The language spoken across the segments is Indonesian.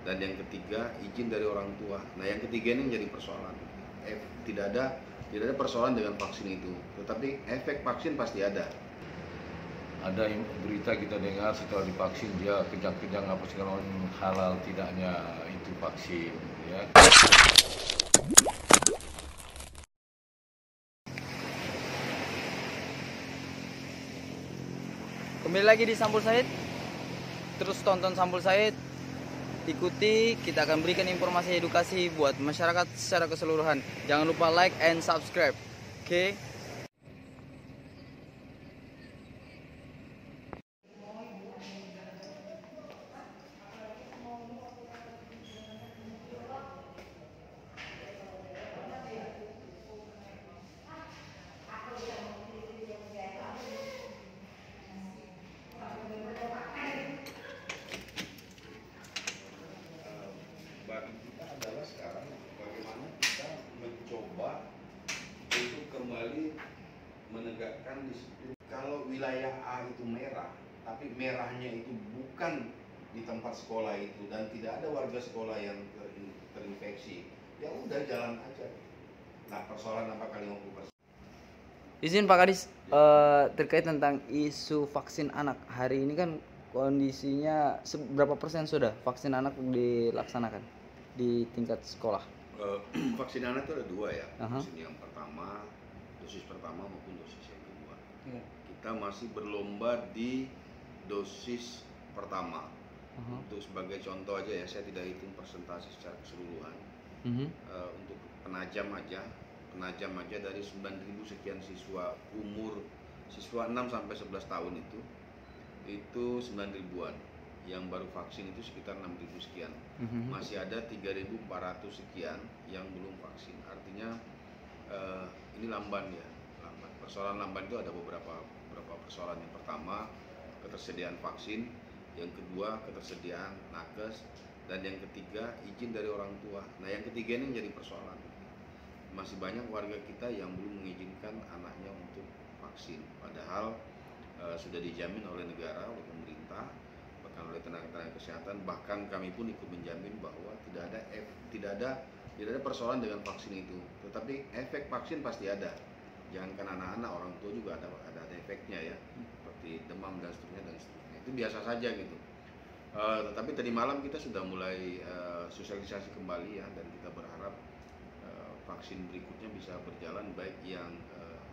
dan yang ketiga izin dari orang tua. Nah, yang ketiga ini menjadi persoalan. Tidak ada persoalan dengan vaksin itu, tetapi efek vaksin pasti ada. Ada berita kita dengar setelah divaksin dia kejang-kejang apa segala macam, halal tidaknya itu vaksin ya. Kembali lagi di Sampul Said. Terus tonton Sampul Said, ikuti, kita akan berikan informasi edukasi buat masyarakat secara keseluruhan. Jangan lupa like and subscribe. Oke? Bagi kita adalah sekarang bagaimana kita mencoba untuk kembali menegakkan disiplin. Kalau wilayah A itu merah, tapi merahnya itu bukan di tempat sekolah itu dan tidak ada warga sekolah yang terinfeksi, ya udah jalan aja. Nah, persoalan apakah 50%? Izin Pak Kadis, terkait tentang isu vaksin anak. Hari ini kan kondisinya seberapa persen sudah vaksin anak dilaksanakan di tingkat sekolah? Vaksin anak itu ada dua ya. Aha. Vaksin yang pertama, dosis pertama maupun dosis yang kedua. Iya. Kita masih berlomba di dosis pertama. Aha. Untuk sebagai contoh aja ya, saya tidak hitung persentase secara keseluruhan. Untuk penajam aja dari 9.000 sekian siswa umur siswa 6 sampai 11 tahun itu 9 ribuan. Yang baru vaksin itu sekitar 6.000 sekian. Masih ada 3.400 sekian yang belum vaksin. Artinya ini lamban ya, lamban. Persoalan lamban itu ada beberapa persoalan. Yang pertama, ketersediaan vaksin, yang kedua ketersediaan nakes, dan yang ketiga izin dari orang tua. Nah, yang ketiga ini menjadi persoalan. Masih banyak warga kita yang belum mengizinkan anaknya untuk vaksin, padahal sudah dijamin oleh negara, oleh pemerintah, bahkan oleh tenaga kesehatan. Bahkan kami pun ikut menjamin bahwa tidak ada persoalan dengan vaksin itu. Tetapi efek vaksin pasti ada. Jangankan anak-anak, orang tua juga ada efeknya ya, seperti demam dan seterusnya. Itu biasa saja gitu. Tetapi tadi malam kita sudah mulai sosialisasi kembali ya, dan kita berharap vaksin berikutnya bisa berjalan, baik yang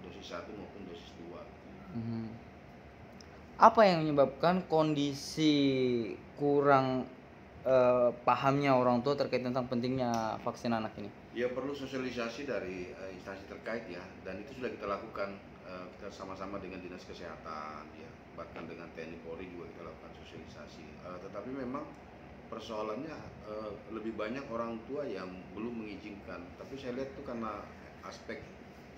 dosis 1 maupun dosis 2. Apa yang menyebabkan kondisi kurang pahamnya orang tua terkait tentang pentingnya vaksin anak ini? Ya, perlu sosialisasi dari instansi terkait ya, dan itu sudah kita lakukan. Kita sama-sama dengan Dinas Kesehatan ya, bahkan dengan TNI Polri juga kita lakukan sosialisasi. Tetapi memang persoalannya lebih banyak orang tua yang belum mengizinkan. Tapi saya lihat itu karena aspek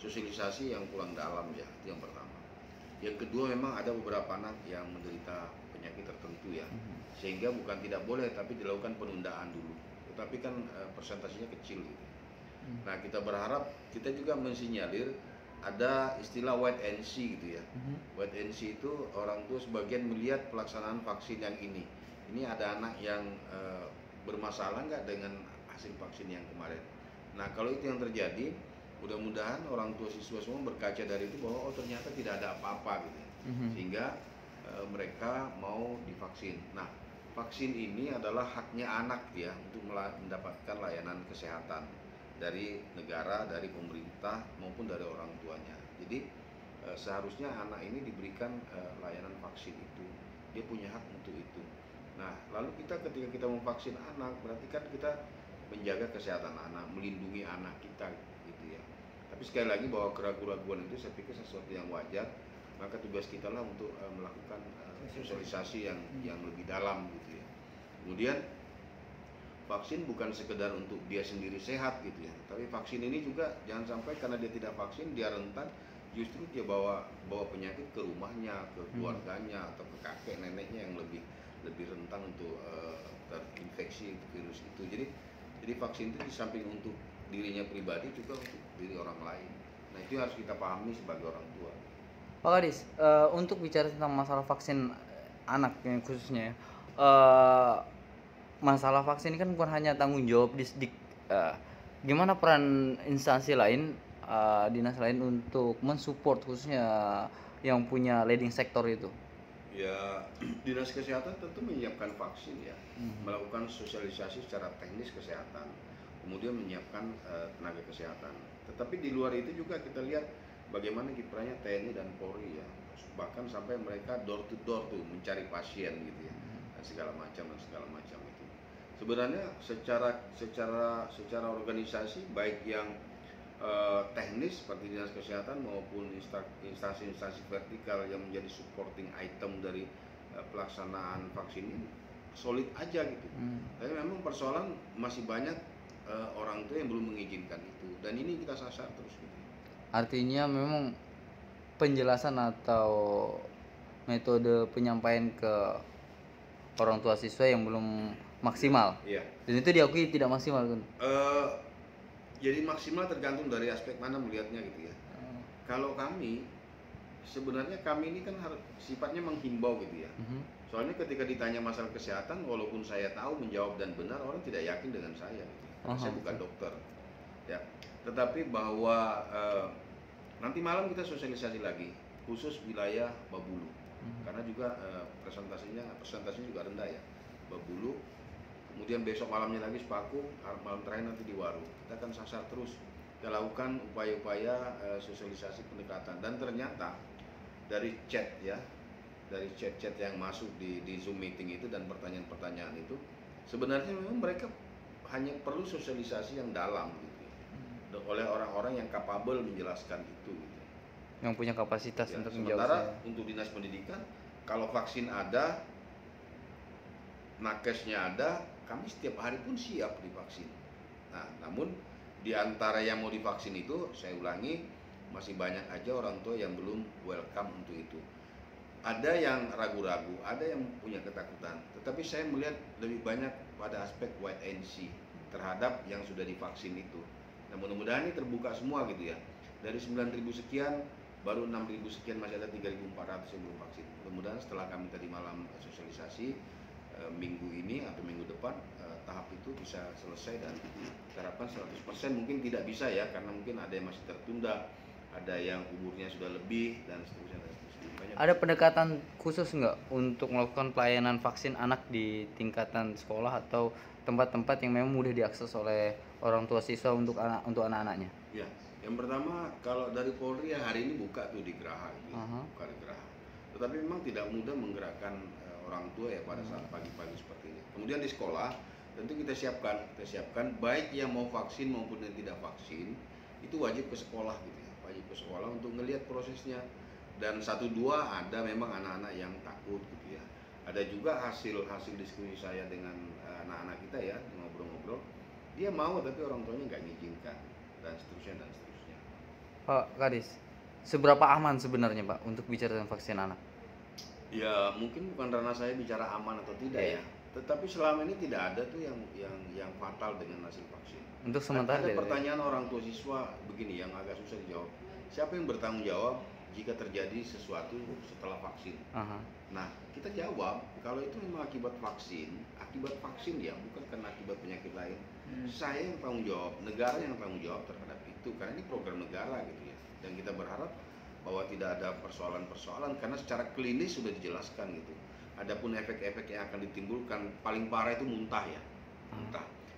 sosialisasi yang kurang dalam ya, itu yang pertama. Yang kedua, memang ada beberapa anak yang menderita penyakit tertentu ya, sehingga bukan tidak boleh, tapi dilakukan penundaan dulu. Tetapi kan persentasenya kecil gitu. Nah, kita berharap, kita juga mensinyalir ada istilah wait and see gitu ya. Wait and see itu orang tua sebagian melihat pelaksanaan vaksin yang ini ada anak yang bermasalah nggak dengan hasil vaksin yang kemarin. Nah, kalau itu yang terjadi, mudah-mudahan orang tua siswa semua berkaca dari itu bahwa ternyata tidak ada apa-apa gitu, sehingga mereka mau divaksin. Nah, vaksin ini adalah haknya anak ya, untuk mendapatkan layanan kesehatan dari negara, dari pemerintah maupun dari orang tuanya. Jadi seharusnya anak ini diberikan layanan vaksin itu, dia punya hak untuk itu. Nah, lalu ketika kita memvaksin anak, berarti kan kita menjaga kesehatan anak, melindungi anak kita gitu ya. Tapi sekali lagi, bahwa keraguan-keraguan itu saya pikir sesuatu yang wajar, maka tugas kita lah untuk melakukan sosialisasi yang lebih dalam gitu ya. Kemudian vaksin bukan sekedar untuk dia sendiri sehat gitu ya, tapi vaksin ini juga jangan sampai karena dia tidak vaksin dia rentan, justru dia bawa penyakit ke rumahnya, ke keluarganya, atau ke kakek neneknya yang lebih rentan untuk terinfeksi virus itu. Jadi vaksin itu di samping untuk dirinya pribadi juga untuk diri orang lain. Nah, itu harus kita pahami sebagai orang tua. Pak Kadis, untuk bicara tentang masalah vaksin anak yang khususnya ya, masalah vaksin ini kan bukan hanya tanggung jawab gimana peran instansi lain, dinas lain untuk mensupport khususnya yang punya leading sektor itu? Ya, dinas kesehatan tentu menyiapkan vaksin ya, melakukan sosialisasi secara teknis kesehatan, kemudian menyiapkan tenaga kesehatan. Tetapi di luar itu juga kita lihat bagaimana kiprahnya TNI dan Polri ya, bahkan sampai mereka door to door tuh mencari pasien gitu ya, dan segala macam itu. Sebenarnya secara organisasi baik yang teknis seperti dinas kesehatan maupun instansi-instansi vertikal yang menjadi supporting item dari pelaksanaan vaksin ini solid aja gitu. Tapi memang persoalan masih banyak orang tua yang belum mengizinkan itu, dan ini kita sasar terus gitu. Artinya memang penjelasan atau metode penyampaian ke orang tua siswa yang belum maksimal. Iya. Dan itu diakui tidak maksimal kan? Jadi maksimal tergantung dari aspek mana melihatnya gitu ya. Kalau kami sebenarnya kami ini kan harus sifatnya menghimbau gitu ya. Soalnya ketika ditanya masalah kesehatan, walaupun saya tahu menjawab dan benar, orang tidak yakin dengan saya gitu. Saya bukan dokter ya. Tetapi bahwa nanti malam kita sosialisasi lagi khusus wilayah Babulu. Karena juga presentasinya juga rendah ya. Babulu. Kemudian besok malamnya lagi Sepaku, malam terakhir nanti di Waru. Kita akan sasar terus, kita lakukan upaya-upaya sosialisasi pendekatan. Dan ternyata dari chat ya, dari chat-chat yang masuk di Zoom meeting itu dan pertanyaan-pertanyaan itu, sebenarnya memang mereka hanya perlu sosialisasi yang dalam gitu, oleh orang-orang yang kapabel menjelaskan itu gitu. Yang punya kapasitas Ya, untuk menjawab. sementara untuk dinas pendidikan, kalau vaksin ada, nakesnya ada, kami setiap hari pun siap divaksin. Nah, namun di antara yang mau divaksin itu, saya ulangi, masih banyak aja orang tua yang belum welcome untuk itu. Ada yang ragu-ragu, ada yang punya ketakutan. Tetapi saya melihat lebih banyak pada aspek wait and see terhadap yang sudah divaksin itu. Nah, mudah-mudahan ini terbuka semua gitu ya. Dari 9.000 sekian, baru 6.000 sekian, masih ada 3.400 yang belum vaksin. Mudah-mudahan setelah kami tadi malam sosialisasi, minggu ini atau minggu depan tahap itu bisa selesai, dan diharapkan 100%. Mungkin tidak bisa ya, karena mungkin ada yang masih tertunda, ada yang umurnya sudah lebih, dan seterusnya. Ada pendekatan khusus nggak untuk melakukan pelayanan vaksin anak di tingkatan sekolah atau tempat-tempat yang memang mudah diakses oleh orang tua siswa untuk anak-anaknya? Ya, yang pertama kalau dari Polri ya hari ini buka tuh di Geraha, gitu. Buka di Geraha. Tetapi memang tidak mudah menggerakkan orang tua ya pada saat pagi-pagi seperti ini. Kemudian di sekolah tentu kita siapkan baik yang mau vaksin maupun yang tidak vaksin, itu wajib ke sekolah gitu ya, wajib ke sekolah untuk ngelihat prosesnya. Dan 1-2 ada memang anak-anak yang takut gitu ya. Ada juga hasil diskusi saya dengan anak-anak kita ya, ngobrol-ngobrol, dia mau tapi orang tuanya nggak mengizinkan, dan seterusnya. Pak Kadis, seberapa aman sebenarnya Pak untuk bicara tentang vaksin anak? Ya mungkin bukan ranah saya bicara aman atau tidak ya, tetapi selama ini tidak ada tuh yang fatal dengan hasil vaksin. Untuk sementara ada pertanyaan orang tua siswa begini yang agak susah dijawab. Siapa yang bertanggung jawab jika terjadi sesuatu setelah vaksin? Nah, kita jawab kalau itu memang akibat vaksin ya, bukan karena akibat penyakit lain. Saya yang tanggung jawab, negara yang tanggung jawab terhadap itu, karena ini program negara gitu ya. Dan kita berharap bahwa tidak ada persoalan-persoalan karena secara klinis sudah dijelaskan gitu. Adapun efek-efek yang akan ditimbulkan paling parah itu muntah ya.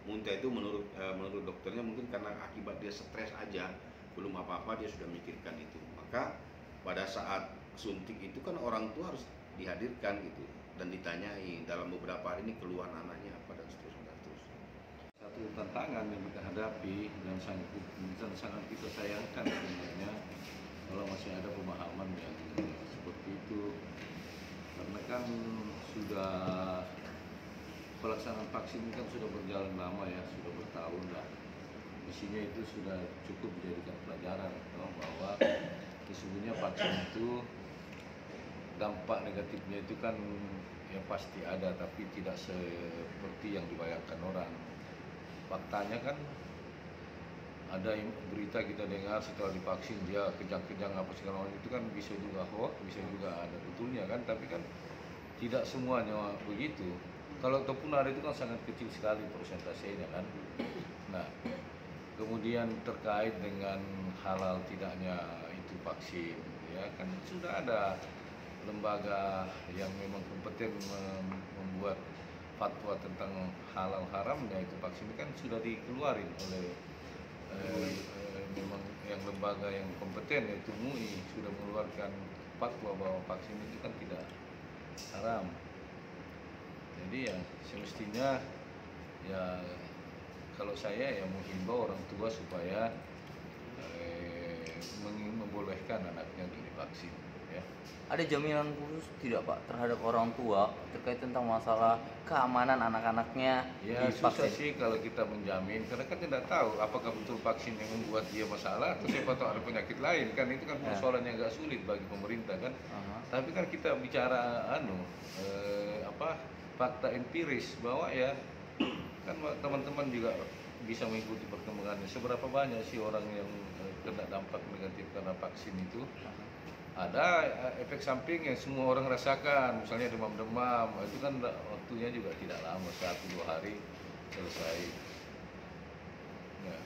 Muntah itu menurut dokternya mungkin karena akibat dia stres aja, belum apa-apa dia sudah memikirkan itu. Maka pada saat suntik itu kan orang tua harus dihadirkan gitu dan ditanyai dalam beberapa hari ini keluhan anaknya apa dan seterusnya. Satu tantangan yang kita hadapi dan sangat kita sayangkan sebenarnya kalau masih ada pemahaman yang seperti itu, karena kan sudah pelaksanaan vaksin kan sudah berjalan lama ya, sudah bertahun lah. Isinya itu sudah cukup dijadikan pelajaran bahwa sesungguhnya vaksin itu dampak negatifnya itu kan yang pasti ada, tapi tidak seperti yang dibayangkan orang. Faktanya kan ada berita kita dengar setelah divaksin dia kejang-kejang apa segala macam, itu kan bisa juga hoax, bisa juga ada betulnya kan, tapi kan tidak semuanya begitu. Kalau tertular itu kan sangat kecil sekali persentasenya kan. Nah, kemudian terkait dengan halal tidaknya itu vaksin, ya kan sudah ada lembaga yang memang kompeten membuat fatwa tentang halal haramnya itu vaksin kan sudah dikeluarin oleh memang yang lembaga yang kompeten yaitu MUI sudah mengeluarkan fatwa bahwa vaksin itu kan tidak haram. Jadi ya semestinya ya kalau saya ya menghimbau orang tua supaya membolehkan anaknya untuk divaksin ya. Ada jaminan khusus tidak Pak terhadap orang tua terkait tentang masalah keamanan anak-anaknya Ya susah divaksin? sih kalau kita menjamin karena kan tidak tahu apakah betul vaksin yang membuat dia masalah atau siapa tahu ada penyakit lain kan itu kan persoalan yang agak sulit bagi pemerintah kan. Tapi kan kita bicara fakta empiris bahwa ya kan teman-teman juga bisa mengikuti perkembangannya seberapa banyak sih orang yang kena dampak negatif karena vaksin itu. Ada efek samping yang semua orang rasakan, misalnya demam-demam, itu kan waktunya juga tidak lama, 1-2 hari selesai. Ya.